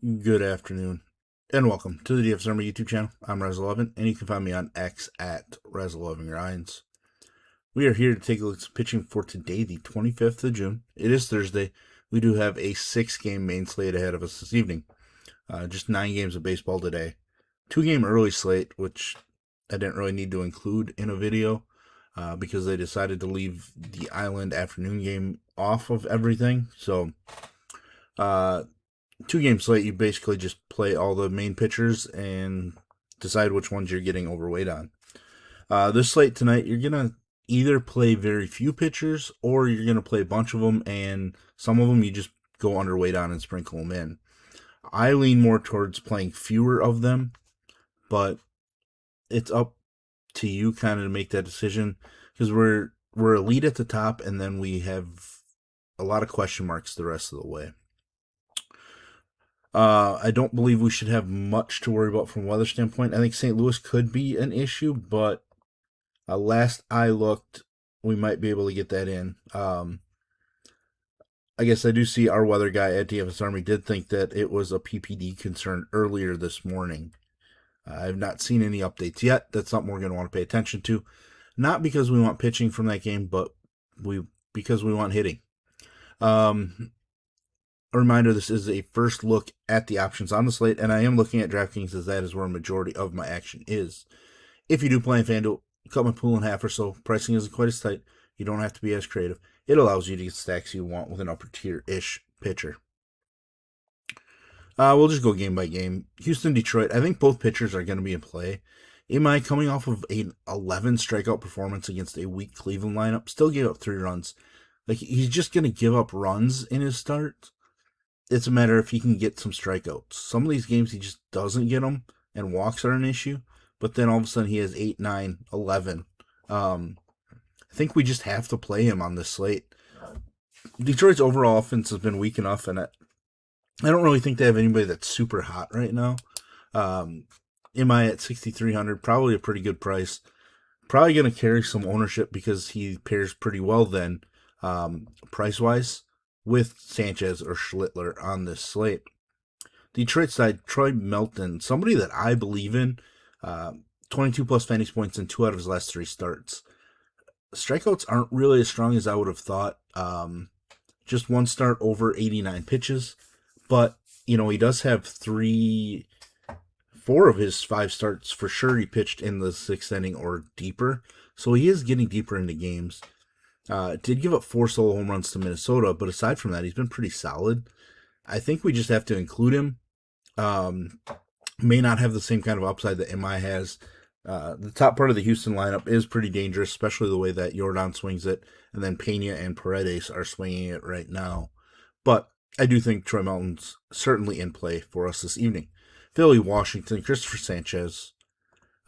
Good afternoon, and welcome to the DFS YouTube channel. I'm Razzle, and you can find me on X at Razzle11Grinds. We are here to take a look at pitching for today, the 25th of June. It is Thursday. We do have a 6-game main slate ahead of us this evening. Just 9 games of baseball today. 2-game early slate, which I didn't really need to include in a video because they decided to leave the Island afternoon game off of everything. So, 2-game slate, you basically just play all the main pitchers and decide which ones you're getting overweight on. This slate tonight, you're going to either play very few pitchers or you're going to play a bunch of them, and some of them you just go underweight on and sprinkle them in. I lean more towards playing fewer of them, but it's up to you kind of to make that decision because we're elite at the top, and then we have a lot of question marks the rest of the way. I don't believe we should have much to worry about from a weather standpoint. I think St. Louis could be an issue, but last I looked, we might be able to get that in. I guess I do see our weather guy at DFS Army did think that it was a PPD concern earlier this morning. I have not seen any updates yet. That's something we're going to want to pay attention to. Not because we want pitching from that game, but because we want hitting. A reminder, this is a first look at the options on the slate, and I am looking at DraftKings as that is where a majority of my action is. If you do play in FanDuel, cut my pool in half or so. Pricing isn't quite as tight. You don't have to be as creative. It allows you to get stacks you want with an upper tier-ish pitcher. We'll just go game by game. Houston, Detroit, I think both pitchers are going to be in play. Am coming off of an 11 strikeout performance against a weak Cleveland lineup, still gave up 3 runs. Like, he's just going to give up runs in his start. It's a matter if he can get some strikeouts. Some of these games he just doesn't get them, and walks are an issue. But then all of a sudden he has 8, 9, 11. I think we just have to play him on this slate. Detroit's overall offense has been weak enough, and I don't really think they have anybody that's super hot right now. MI at 6,300, probably a pretty good price. Probably going to carry some ownership because he pairs pretty well then, price-wise, with Sanchez or Schlittler on this slate. Detroit side, Troy Melton, somebody that I believe in, 22 plus fantasy points in 2 out of his last 3 starts. Strikeouts aren't really as strong as I would have thought. Just 1 start over 89 pitches, but he does have 4 of his 5 starts for sure he pitched in the 6th inning or deeper, so he is getting deeper into games. Did give up 4 solo home runs to Minnesota, but aside from that, he's been pretty solid. I think we just have to include him. May not have the same kind of upside that MI has. The top part of the Houston lineup is pretty dangerous, especially the way that Jordan swings it, and then Pena and Paredes are swinging it right now. But I do think Troy Melton's certainly in play for us this evening. Philly, Washington, Christopher Sanchez.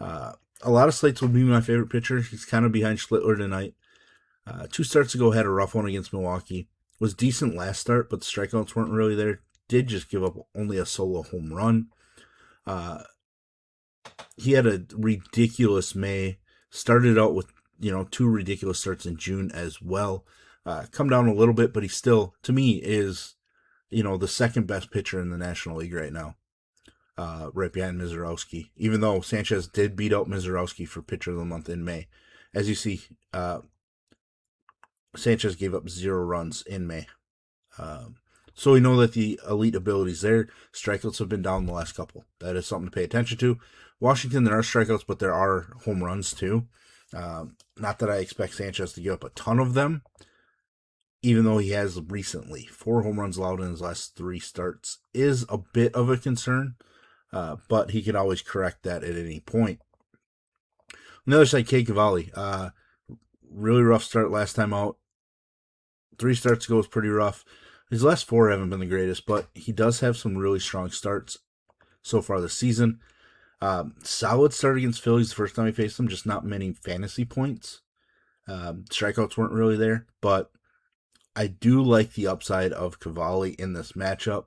A lot of slates would be my favorite pitcher. He's kind of behind Schlittler tonight. 2 starts ago, had a rough one against Milwaukee. Was decent last start, but the strikeouts weren't really there. Did just give up only a solo home run. He had a ridiculous May. Started out with 2 ridiculous starts in June as well. Come down a little bit, but he still, to me, is the second best pitcher in the National League right now. Right behind Mizorowski. Even though Sanchez did beat out Mizorowski for pitcher of the month in May. As you see, Sanchez gave up 0 runs in May. So we know that the elite ability is there. Strikeouts have been down the last couple. That is something to pay attention to. Washington, there are strikeouts, but there are home runs too. Not that I expect Sanchez to give up a ton of them, even though he has recently. 4 home runs allowed in his last 3 starts is a bit of a concern, but he could always correct that at any point. On the other side, Kay Cavalli. Really rough start last time out. 3 starts ago was pretty rough. His last 4 haven't been the greatest, but he does have some really strong starts so far this season. Solid start against Phillies the first time he faced them, just not many fantasy points. Strikeouts weren't really there, but I do like the upside of Cavalli in this matchup,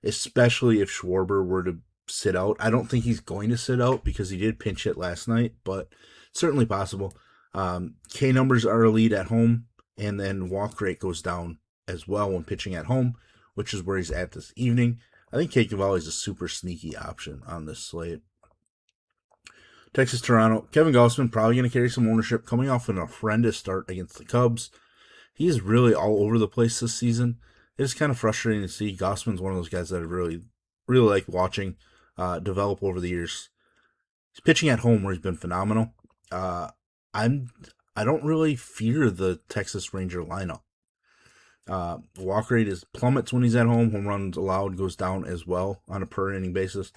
especially if Schwarber were to sit out. I don't think he's going to sit out because he did pinch hit last night, but certainly possible. K numbers are elite at home, and then walk rate goes down as well when pitching at home, which is where he's at this evening. I think Cade Cavalli is a super sneaky option on this slate. Texas Toronto. Kevin Gausman probably going to carry some ownership coming off an horrendous start against the Cubs. He is really all over the place this season. It's kind of frustrating to see. Gausman's one of those guys that I really like watching develop over the years. He's pitching at home where he's been phenomenal. I don't really fear the Texas Ranger lineup. Walk rate plummets when he's at home. Home runs allowed goes down as well on a per inning basis.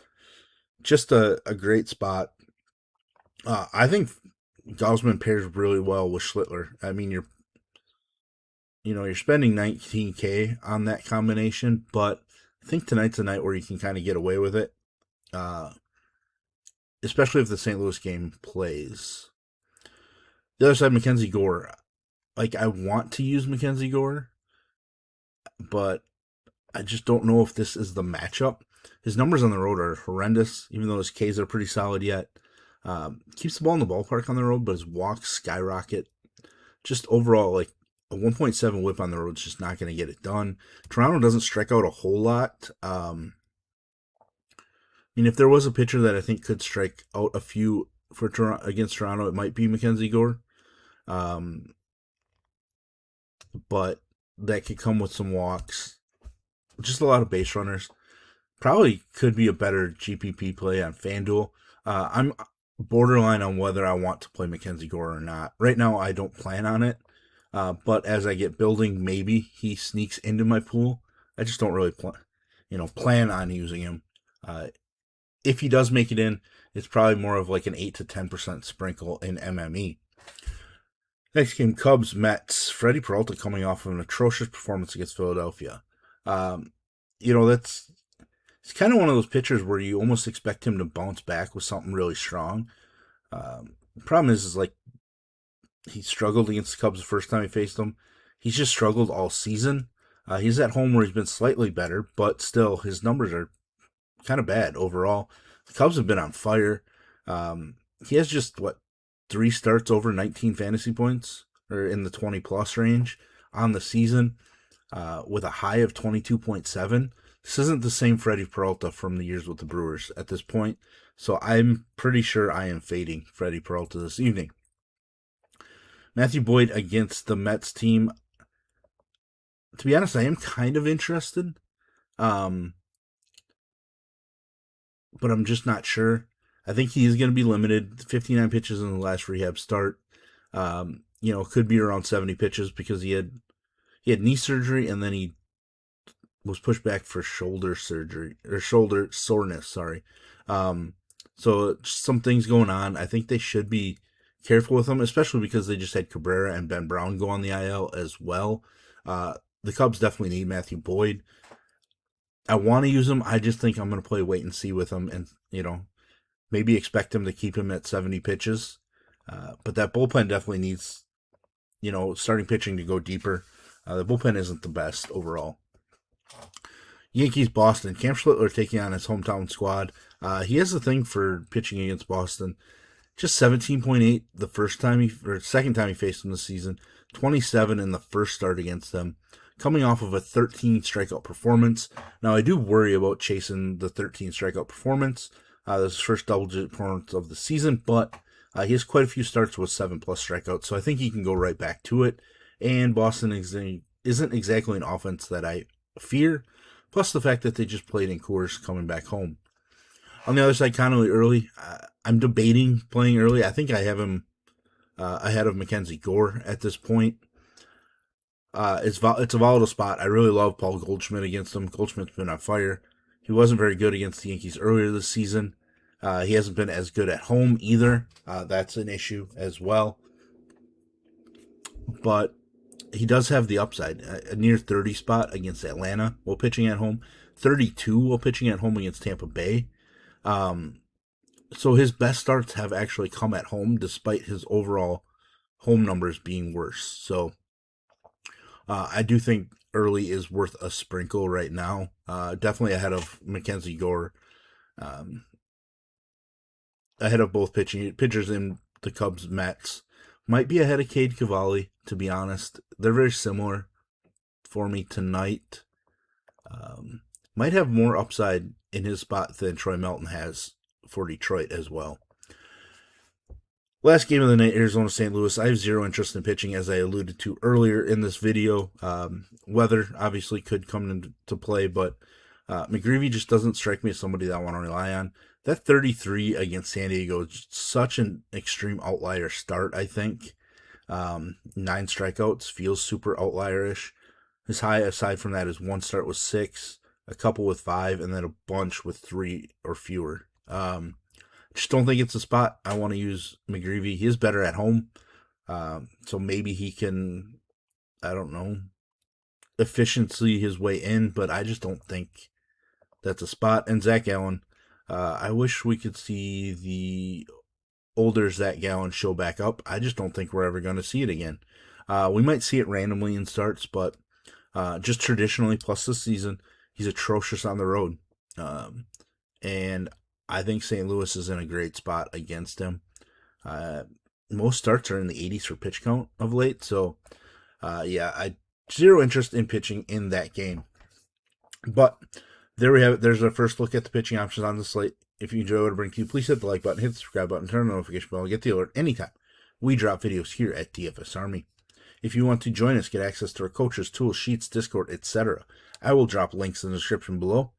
Just a great spot. I think Gausman pairs really well with Schlittler. I mean, you're spending $19K on that combination, but I think tonight's a night where you can kind of get away with it, especially if the St. Louis game plays. The other side, Mackenzie Gore. I want to use Mackenzie Gore, but I just don't know if this is the matchup. His numbers on the road are horrendous, even though his Ks are pretty solid yet. Keeps the ball in the ballpark on the road, but his walks skyrocket. Just overall, a 1.7 whip on the road is just not going to get it done. Toronto doesn't strike out a whole lot. If there was a pitcher that I think could strike out a few against Toronto, it might be Mackenzie Gore. But that could come with some walks. Just a lot of base runners. Probably could be a better GPP play on FanDuel. I'm borderline on whether I want to play Mackenzie Gore or not. Right now, I don't plan on it. But as I get building, maybe he sneaks into my pool. I just don't really plan on using him. If he does make it in, it's probably more of an 8 to 10% sprinkle in MME. Next game, Cubs, Mets. Freddie Peralta coming off of an atrocious performance against Philadelphia. It's kind of one of those pitchers where you almost expect him to bounce back with something really strong. The problem is he struggled against the Cubs the first time he faced them. He's just struggled all season. He's at home where he's been slightly better, but still his numbers are kind of bad overall. The Cubs have been on fire. He has just 3 starts over 19 fantasy points, or in the 20 plus range on the season, with a high of 22.7. This isn't the same Freddie Peralta from the years with the Brewers at this point, so I'm pretty sure I am fading Freddie Peralta this evening. Matthew Boyd against the Mets team. To be honest, I am kind of interested, but I'm just not sure. I think he is going to be limited. 59 pitches in the last rehab start. Could be around 70 pitches because he had knee surgery and then he was pushed back for shoulder surgery or shoulder soreness. Sorry. So some things going on. I think they should be careful with him, especially because they just had Cabrera and Ben Brown go on the IL as well. The Cubs definitely need Matthew Boyd. I want to use him. I just think I'm going to play wait and see with him and, maybe expect him to keep him at 70 pitches. But that bullpen definitely needs, starting pitching to go deeper. The bullpen isn't the best overall. Yankees, Boston. Cam Schlittler taking on his hometown squad. He has a thing for pitching against Boston. Just 17.8 the second time he faced them this season. 27 in the first start against them. Coming off of a 13 strikeout performance. Now, I do worry about chasing the 13 strikeout performance. This is his first double-digit performance of the season, but he has quite a few starts with 7+ strikeouts, so I think he can go right back to it. And Boston isn't exactly an offense that I fear, plus the fact that they just played in Coors coming back home. On the other side, Connolly Early, I'm debating playing Early. I think I have him ahead of Mackenzie Gore at this point. It's a volatile spot. I really love Paul Goldschmidt against him. Goldschmidt's been on fire. He wasn't very good against the Yankees earlier this season. He hasn't been as good at home either. That's an issue as well. But he does have the upside. A near 30 spot against Atlanta while pitching at home. 32 while pitching at home against Tampa Bay. So his best starts have actually come at home despite his overall home numbers being worse. So I do think Early is worth a sprinkle right now. Definitely ahead of Mackenzie Gore. Ahead of both pitchers in the Cubs, Mets. Might be ahead of Cade Cavalli, to be honest. They're very similar for me tonight. might have more upside in his spot than Troy Melton has for Detroit as well. Last game of the night, Arizona St. Louis. I have zero interest in pitching, as I alluded to earlier in this video. Weather obviously could come into play, but McGreevy just doesn't strike me as somebody that I want to rely on. That 33 against San Diego is such an extreme outlier start, I think. 9 strikeouts feels super outlierish. His high, aside from that, is one start with 6, a couple with 5, and then a bunch with 3 or fewer. Just don't think it's a spot I want to use McGreevy. He is better at home, so maybe he can, I don't know, efficiency his way in, but I just don't think that's a spot. And Zach Gallen, I wish we could see the older Zach Gallen show back up. I just don't think we're ever going to see it again. We might see it randomly in starts, but just traditionally, plus this season, he's atrocious on the road. And I think St. Louis is in a great spot against him. Most starts are in the 80s for pitch count of late, so I zero interest in pitching in that game. But there we have it. There's our first look at the pitching options on the slate. If you enjoy what I bring to you, please hit the like button, hit the subscribe button, turn on the notification bell, and get the alert anytime we drop videos here at DFS Army. If you want to join us, get access to our coaches, tools, sheets, Discord, etc., I will drop links in the description below.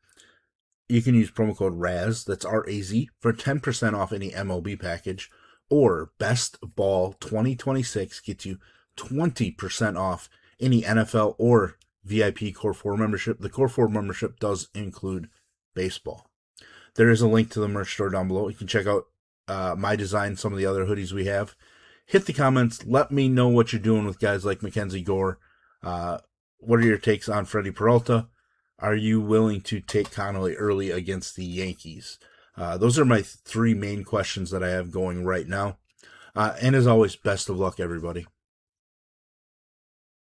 You can use promo code RAZ, that's R-A-Z, for 10% off any MLB package, or Best Ball 2026 gets you 20% off any NFL or VIP Core 4 membership. The Core 4 membership does include baseball. There is a link to the merch store down below. You can check out my design, some of the other hoodies we have. Hit the comments. Let me know what you're doing with guys like Mackenzie Gore. What are your takes on Freddie Peralta? Are you willing to take Connolly early against the Yankees? Those are my 3 main questions that I have going right now. And as always, best of luck, everybody.